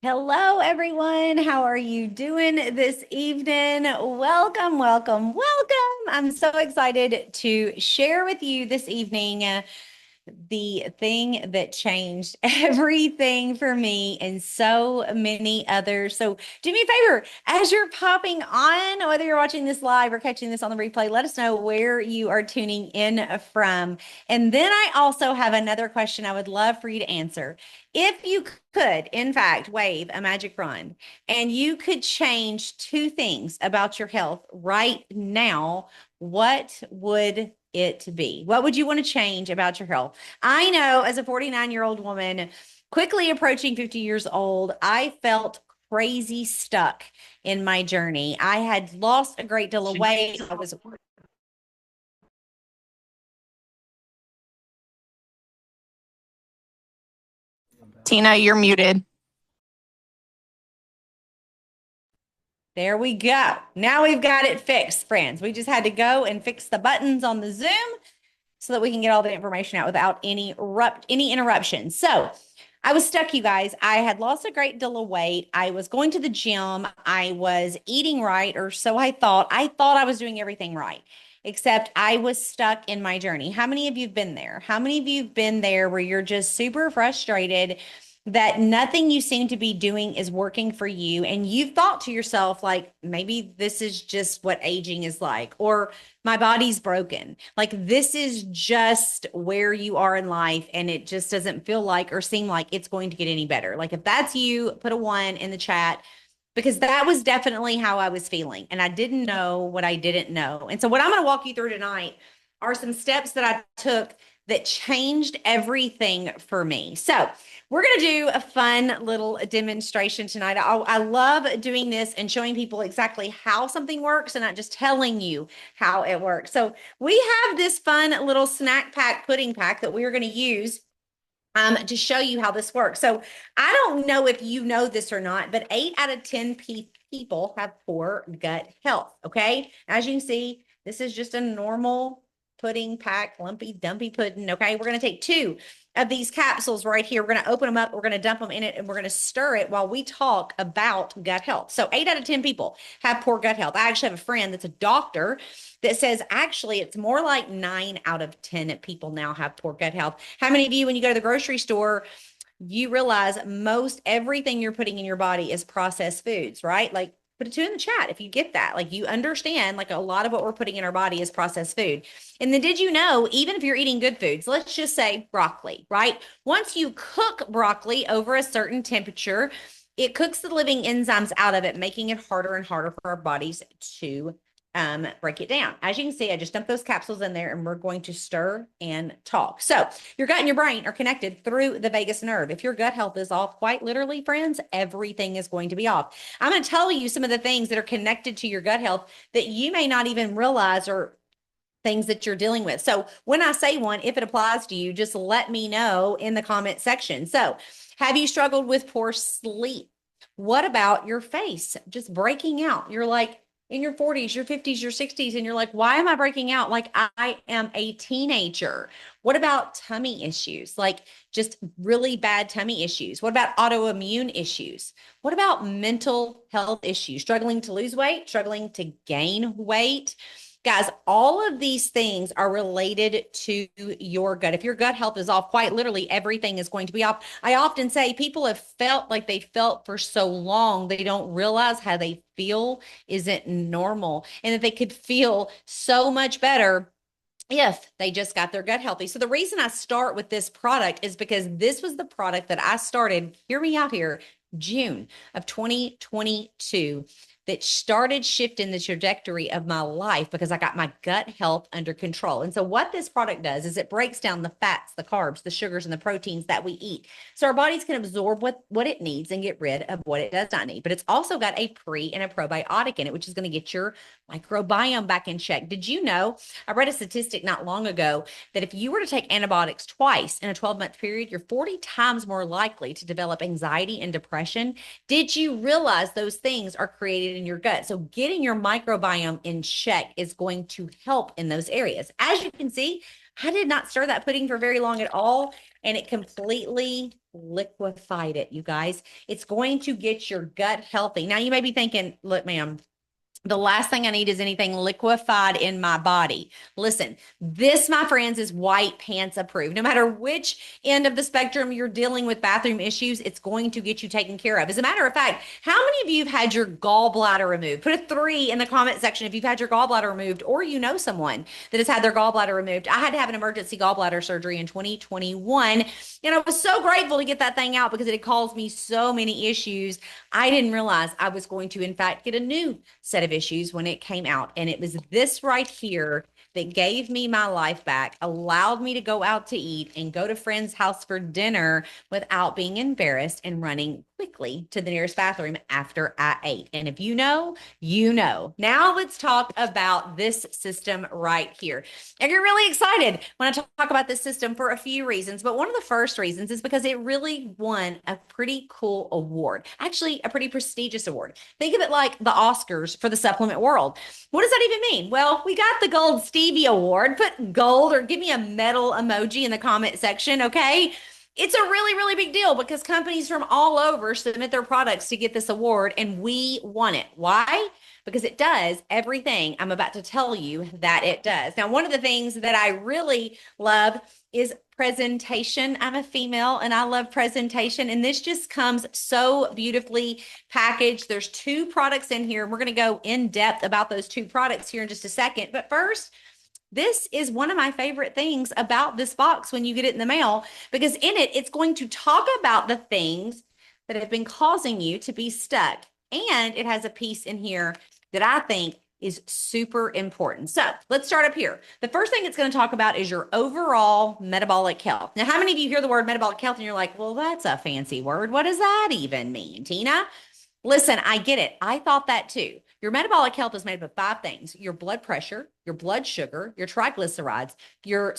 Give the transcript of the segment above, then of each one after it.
Hello, everyone. How are you doing this evening? Welcome, welcome, welcome. I'm so excited to share with you this evening the thing that changed everything for me and so many others. So, do me a favor as you're popping on, whether you're watching this live or catching this on the replay, let us know where you are tuning in from. And then I also have another question I would love for you to answer. If you could, in fact, wave a magic wand and you could change two things about your health right now, what would it be? What would you want to change about your health? I know as a 49-year-old woman, quickly approaching 50 years old, I felt crazy stuck in my journey. I had lost a great deal of weight. I was Tina, you're muted. There we go. Now we've got it fixed, friends. We just had to go and fix the buttons on the Zoom so that we can get all the information out without any interruptions. So I was stuck, you guys. I had lost a great deal of weight. I was going to the gym. I was eating right, or so I thought. I thought I was doing everything right, except I was stuck in my journey. How many of you have been there? How many of you have been there where you're just super frustrated that nothing you seem to be doing is working for you? And you've thought to yourself, like, maybe this is just what aging is like, or my body's broken. Like, this is just where you are in life, and it just doesn't feel like or seem like it's going to get any better. Like, if that's you, put a one in the chat because that was definitely how I was feeling. And I didn't know what I didn't know. And so, what I'm going to walk you through tonight are some steps that I took that changed everything for me. So, we're going to do a fun little demonstration tonight. I love doing this and showing people exactly how something works and not just telling you how it works. So, we have this fun little snack pack pudding pack that we are going to use to show you how this works. So I don't know if you know this or not, but 8 out of 10 people have poor gut health. Okay. As you can see, this is just a normal pudding pack, lumpy, dumpy pudding. Okay. We're going to take two of these capsules right here. We're going to open them up. We're going to dump them in it and we're going to stir it while we talk about gut health. So 8 out of 10 people have poor gut health. I actually have a friend that's a doctor that says actually it's more like 9 out of 10 people now have poor gut health. How many of you, when you go to the grocery store, you realize most everything you're putting in your body is processed foods, right? Like, put a two in the chat if you get that. Like, you understand, like, a lot of what we're putting in our body is processed food. And then, did you know, even if you're eating good foods, let's just say broccoli, right? Once you cook broccoli over a certain temperature, it cooks the living enzymes out of it, making it harder and harder for our bodies to break it down. As you can see, I just dumped those capsules in there and we're going to stir and talk. So your gut and your brain are connected through the vagus nerve. If your gut health is off, quite literally, friends, everything is going to be off. I'm going to tell you some of the things that are connected to your gut health that you may not even realize or things that you're dealing with. So when I say one, if it applies to you, just let me know in the comment section. So have you struggled with poor sleep? What about your face just breaking out? You're like, in your 40s, your 50s, your 60s, and you're like, why am I breaking out? Like, I am a teenager. What about tummy issues? Like, just really bad tummy issues. What about autoimmune issues? What about mental health issues? Struggling to lose weight, struggling to gain weight? Guys, all of these things are related to your gut. If your gut health is off, quite literally, everything is going to be off. I often say people have felt like they felt for so long, they don't realize how they feel isn't normal and that they could feel so much better if they just got their gut healthy. So the reason I start with this product is because this was the product that I started, hear me out here, June of 2022 that started shifting the trajectory of my life because I got my gut health under control. And so what this product does is it breaks down the fats, the carbs, the sugars, and the proteins that we eat. So our bodies can absorb what it needs and get rid of what it does not need. But it's also got a pre and a probiotic in it, which is going to get your microbiome back in check. Did you know? I read a statistic not long ago that if you were to take antibiotics twice in a 12-month period, you're 40 times more likely to develop anxiety and depression. Did you realize those things are created in your gut? So getting your microbiome in check is going to help in those areas. As you can see, I did not stir that pudding for very long at all, and it completely liquefied it, you guys. It's going to get your gut healthy. Now, you may be thinking, look, ma'am, the last thing I need is anything liquefied in my body. Listen, this, my friends, is white pants approved. No matter which end of the spectrum you're dealing with bathroom issues, it's going to get you taken care of. As a matter of fact, how many of you have had your gallbladder removed? Put a 3 in the comment section if you've had your gallbladder removed, or you know someone that has had their gallbladder removed. I had to have an emergency gallbladder surgery in 2021, and I was so grateful to get that thing out because it had caused me so many issues. I didn't realize I was going to, in fact, get a new set of issues when it came out. And it was this right here that gave me my life back, allowed me to go out to eat and go to friends' house for dinner without being embarrassed and running quickly to the nearest bathroom after I ate. And if you know, you know. Now let's talk about this system right here. I get really excited when I talk about this system for a few reasons, but one of the first reasons is because it really won a pretty cool award, actually a pretty prestigious award. Think of it like the Oscars for the supplement world. What does that even mean? Well, we got the Gold Stevie Award. Put gold or give me a medal emoji in the comment section, okay? It's a really, really big deal because companies from all over submit their products to get this award, and we won it. Why? Because it does everything I'm about to tell you that it does. Now, one of the things that I really love is presentation. I'm a female and I love presentation, and this just comes so beautifully packaged. There's 2 products in here. We're going to go in depth about those 2 products here in just a second. But first, this is one of my favorite things about this box when you get it in the mail, because in it, it's going to talk about the things that have been causing you to be stuck. And it has a piece in here that I think is super important. So let's start up here. The first thing it's going to talk about is your overall metabolic health. Now, how many of you hear the word metabolic health and you're like, well, that's a fancy word. What does that even mean, Tina? Listen, I get it. I thought that too. Your metabolic health is made up of 5 things: your blood pressure, your blood sugar, your triglycerides, your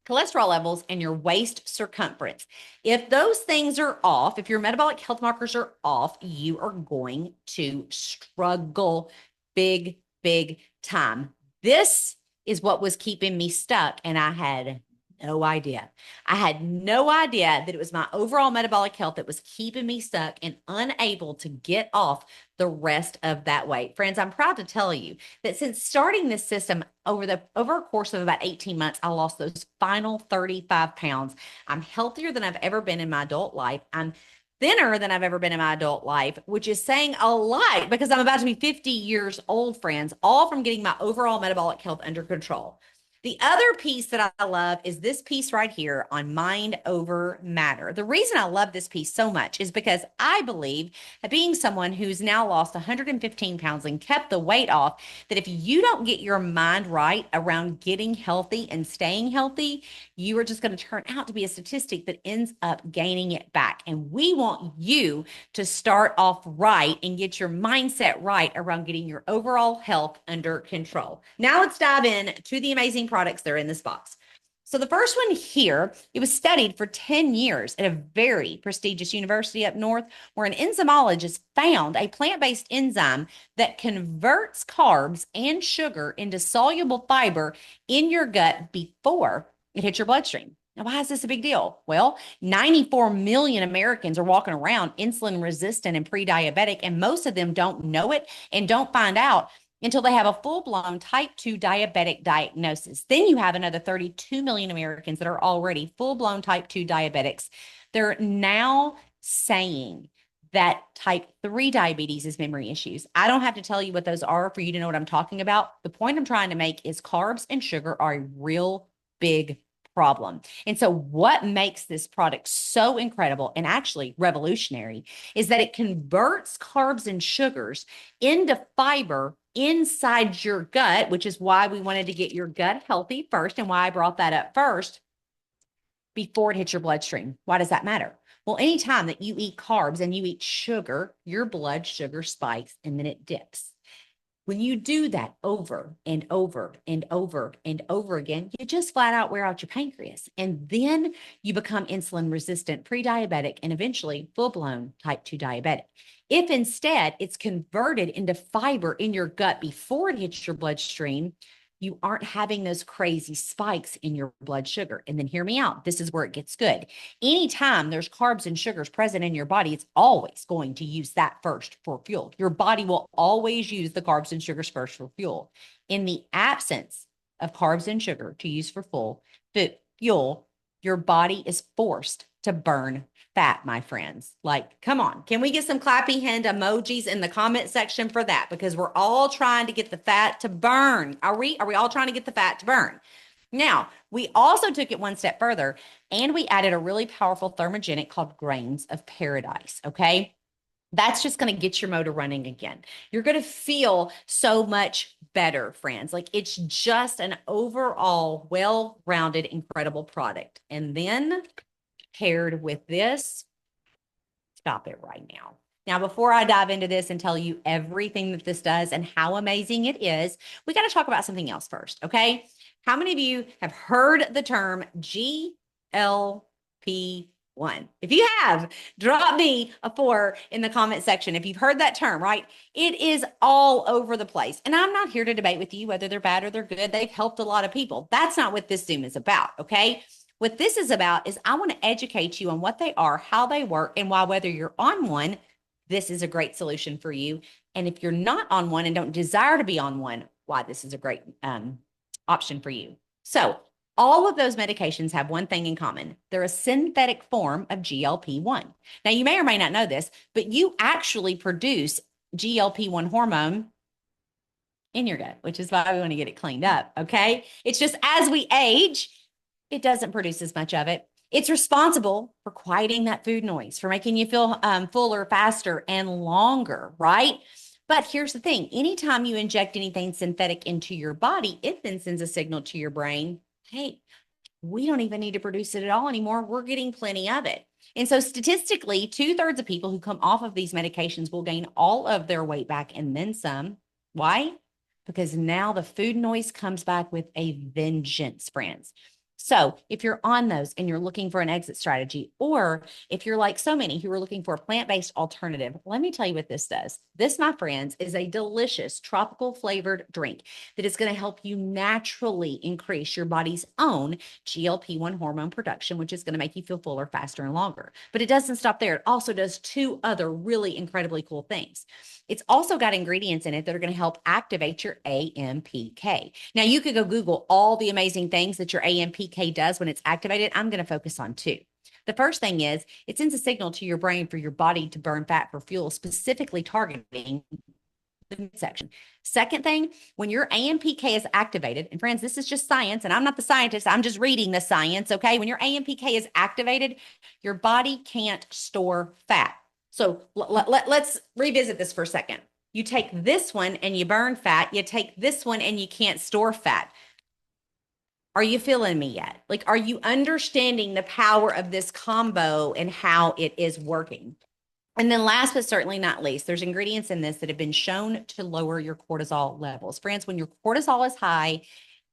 cholesterol levels, and your waist circumference. If those things are off, if your metabolic health markers are off, you are going to struggle big, big time. This is what was keeping me stuck, and I had no idea. I had no idea that it was my overall metabolic health that was keeping me stuck and unable to get off the rest of that weight. Friends, I'm proud to tell you that since starting this system over a course of about 18 months, I lost those final 35 pounds. I'm healthier than I've ever been in my adult life. I'm thinner than I've ever been in my adult life, which is saying a lot because I'm about to be 50 years old, friends, all from getting my overall metabolic health under control. The other piece that I love is this piece right here on mind over matter. The reason I love this piece so much is because I believe that, being someone who's now lost 115 pounds and kept the weight off, that if you don't get your mind right around getting healthy and staying healthy, you are just going to turn out to be a statistic that ends up gaining it back. And we want you to start off right and get your mindset right around getting your overall health under control. Now let's dive in to the amazing products that are in this box. So the first one here, it was studied for 10 years at a very prestigious university up north, where an enzymologist found a plant-based enzyme that converts carbs and sugar into soluble fiber in your gut before it hits your bloodstream. Now, why is this a big deal? Well, 94 million Americans are walking around insulin resistant and pre-diabetic, and most of them don't know it and don't find out until they have a full-blown type 2 diabetic diagnosis. Then you have another 32 million Americans that are already full-blown type 2 diabetics. They're now saying that type 3 diabetes is memory issues. I don't have to tell you what those are for you to know what I'm talking about. The point I'm trying to make is carbs and sugar are a real big problem. And so what makes this product so incredible and actually revolutionary is that it converts carbs and sugars into fiber inside your gut, which is why we wanted to get your gut healthy first and why I brought that up first before it hits your bloodstream. Why does that matter? Well, anytime that you eat carbs and you eat sugar, your blood sugar spikes and then it dips. When you do that over and over and over and over again, you just flat out wear out your pancreas. And then you become insulin resistant, pre-diabetic, and eventually full-blown type 2 diabetic. If instead it's converted into fiber in your gut before it hits your bloodstream, You aren't having those crazy spikes in your blood sugar. And then hear me out. This is where it gets good. Anytime there's carbs and sugars present in your body, it's always going to use that first for fuel. Your body will always use the carbs and sugars first for fuel. In the absence of carbs and sugar to use for fuel, your body is forced to burn fat, my friends. Like, come on. Can we get some clappy hand emojis in the comment section for that? Because we're all trying to get the fat to burn. Are we all trying to get the fat to burn? Now, we also took it one step further and we added a really powerful thermogenic called Grains of Paradise. Okay. That's just going to get your motor running again. You're going to feel so much better, friends. Like it's just an overall well-rounded, incredible product. And then paired with this, stop it right now. Now, before I dive into this and tell you everything that this does and how amazing it is, we got to talk about something else first, okay? How many of you have heard the term GLP-1? If you have, drop me a 4 in the comment section. If you've heard that term, right? It is all over the place. And I'm not here to debate with you whether they're bad or they're good. They've helped a lot of people. That's not what this Zoom is about, okay? What this is about is I want to educate you on what they are, how they work, and why whether you're on one, this is a great solution for you. And if you're not on one and don't desire to be on one, why this is a great option for you. So all of those medications have one thing in common. They're a synthetic form of GLP-1. Now, you may or may not know this, but you actually produce GLP-1 hormone in your gut, which is why we want to get it cleaned up, okay? It's just as we age, it doesn't produce as much of it. It's responsible for quieting that food noise, for making you feel fuller, faster, and longer, right? But here's the thing. Anytime you inject anything synthetic into your body, it then sends a signal to your brain, hey, we don't even need to produce it at all anymore. We're getting plenty of it. And so statistically, 2/3 of people who come off of these medications will gain all of their weight back and then some. Why? Because now the food noise comes back with a vengeance, friends. So if you're on those and you're looking for an exit strategy, or if you're like so many who are looking for a plant-based alternative, let me tell you what this does. This, my friends, is a delicious tropical flavored drink that is going to help you naturally increase your body's own GLP-1 hormone production, which is going to make you feel fuller, faster, and longer. But it doesn't stop there. It also does 2 other really incredibly cool things. It's also got ingredients in it that are going to help activate your AMPK. Now, you could go Google all the amazing things that your AMPK does when it's activated. I'm going to focus on 2. The first thing is it sends a signal to your brain for your body to burn fat for fuel, specifically targeting the midsection. Second thing, when your AMPK is activated, and friends, this is just science, and I'm not the scientist, I'm just reading the science, okay? When your AMPK is activated, your body can't store fat. So let's revisit this for a second. You take this one and you burn fat. You take this one and you can't store fat. Are you feeling me yet? Like, are you understanding the power of this combo and how it is working? And then last but certainly not least, there's ingredients in this that have been shown to lower your cortisol levels. Friends, when your cortisol is high,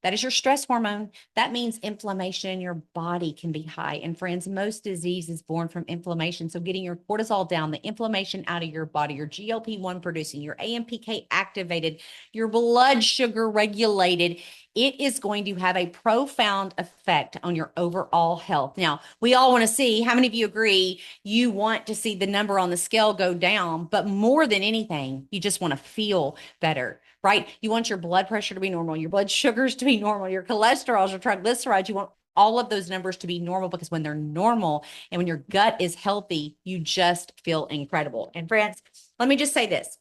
that is your stress hormone. That means inflammation in your body can be high. And friends, most disease is born from inflammation. So getting your cortisol down, the inflammation out of your body, your GLP-1 producing, your AMPK activated, your blood sugar regulated, it is going to have a profound effect on your overall health. Now, we all want to see, how many of you agree you want to see the number on the scale go down, but more than anything, you just want to feel better, right? You want your blood pressure to be normal, your blood sugars to be normal, your cholesterol, your triglycerides, you want all of those numbers to be normal, because when they're normal and when your gut is healthy, you just feel incredible. And friends, let me just say this.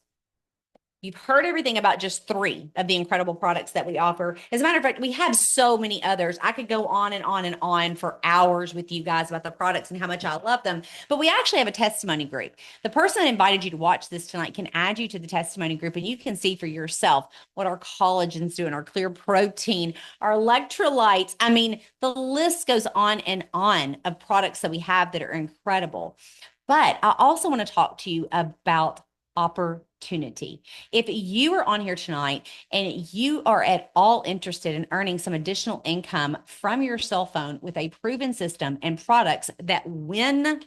You've heard everything about just 3 of the incredible products that we offer. As a matter of fact, we have so many others. I could go on and on and on for hours with you guys about the products and how much I love them. But we actually have a testimony group. The person that invited you to watch this tonight can add you to the testimony group, and you can see for yourself what our collagens do and our clear protein, our electrolytes. I mean, the list goes on and on of products that we have that are incredible. But I also want to talk to you about opportunity. If you are on here tonight and you are at all interested in earning some additional income from your cell phone with a proven system and products that when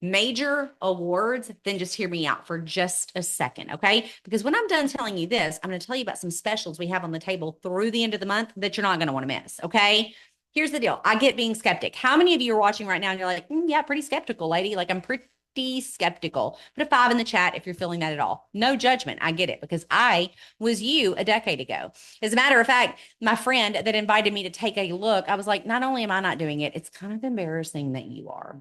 major awards, then just hear me out for just a second, okay? Because when I'm done telling you this, I'm going to tell you about some specials we have on the table through the end of the month that you're not going to want to miss, okay? Here's the deal. I get being skeptic. How many of you are watching right now and you're like, yeah, pretty skeptical, lady. Like, I'm pretty skeptical. Put a 5 in the chat if you're feeling that at all. No judgment. I get it because I was you a decade ago. As a matter of fact, my friend that invited me to take a look, I was like, not only am I not doing it, it's kind of embarrassing that you are.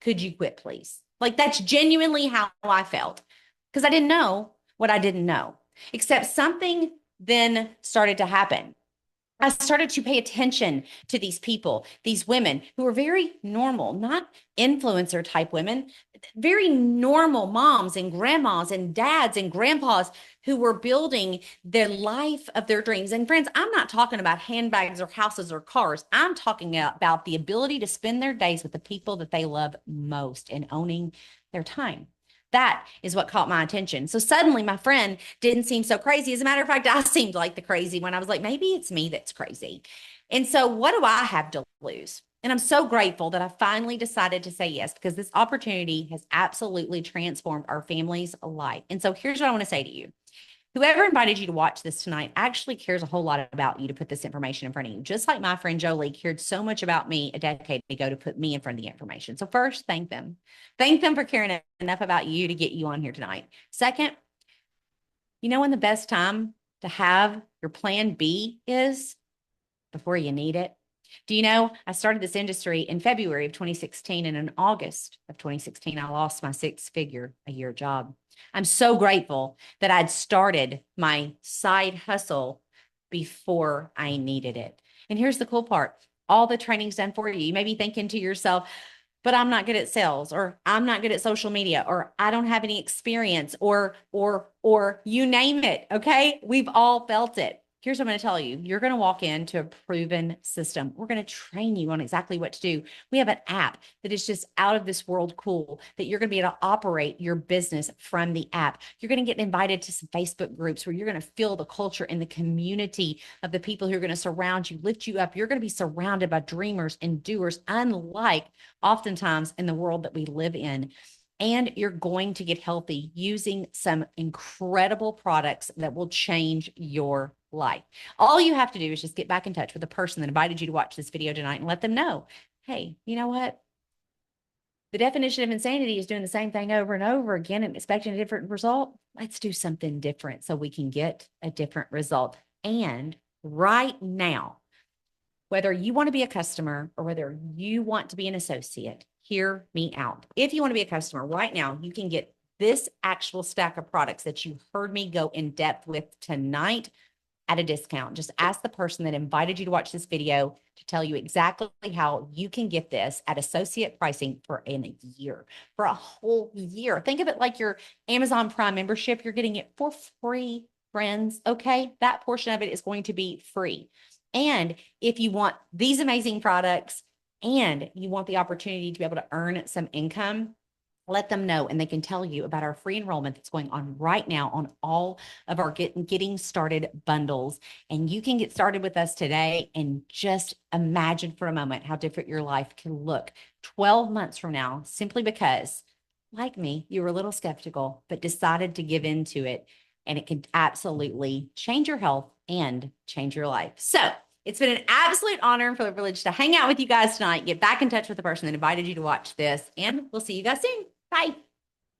Could you quit, please? Like, that's genuinely how I felt because I didn't know what I didn't know, except something then started to happen. I started to pay attention to these people, these women who are very normal, not influencer type women, very normal moms and grandmas and dads and grandpas who were building the life of their dreams. And friends, I'm not talking about handbags or houses or cars. I'm talking about the ability to spend their days with the people that they love most and owning their time. That is what caught my attention. So suddenly my friend didn't seem so crazy. As a matter of fact, I seemed like the crazy one. I was like, maybe it's me that's crazy. And so what do I have to lose? And I'm so grateful that I finally decided to say yes, because this opportunity has absolutely transformed our family's life. And so here's what I want to say to you. Whoever invited you to watch this tonight actually cares a whole lot about you to put this information in front of you, just like my friend Jolie cared so much about me a decade ago to put me in front of the information. So first, thank them. Thank them for caring enough about you to get you on here tonight. Second, you know when the best time to have your plan B is? Before you need it. Do you know, I started this industry in February of 2016, and in August of 2016, I lost my 6-figure-a-year job. I'm so grateful that I'd started my side hustle before I needed it. And here's the cool part. All the training's done for you. You may be thinking to yourself, but I'm not good at sales, or I'm not good at social media, or I don't have any experience, or you name it. Okay. We've all felt it. Here's what I'm going to tell you. You're going to walk into a proven system. We're going to train you on exactly what to do. We have an app that is just out of this world cool that you're going to be able to operate your business from the app. You're going to get invited to some Facebook groups where you're going to feel the culture and the community of the people who are going to surround you, lift you up. You're going to be surrounded by dreamers and doers, unlike oftentimes in the world that we live in. And you're going to get healthy using some incredible products that will change your life. All you have to do is just get back in touch with the person that invited you to watch this video tonight and let them know, hey, you know what? The definition of insanity is doing the same thing over and over again and expecting a different result. Let's do something different so we can get a different result. And right now, whether you want to be a customer or whether you want to be an associate, hear me out. If you want to be a customer right now, you can get this actual stack of products that you heard me go in depth with tonight at a discount. Just ask the person that invited you to watch this video to tell you exactly how you can get this at associate pricing for a year, for a whole year. Think of it like your Amazon Prime membership. You're getting it for free, friends. Okay. That portion of it is going to be free. And if you want these amazing products and you want the opportunity to be able to earn some income, let them know and they can tell you about our free enrollment that's going on right now on all of our getting started bundles. And you can get started with us today and just imagine for a moment how different your life can look 12 months from now, simply because, like me, you were a little skeptical, but decided to give into it. And it can absolutely change your health and change your life. So it's been an absolute honor and privilege to hang out with you guys tonight. Get back in touch with the person that invited you to watch this, and we'll see you guys soon. Bye.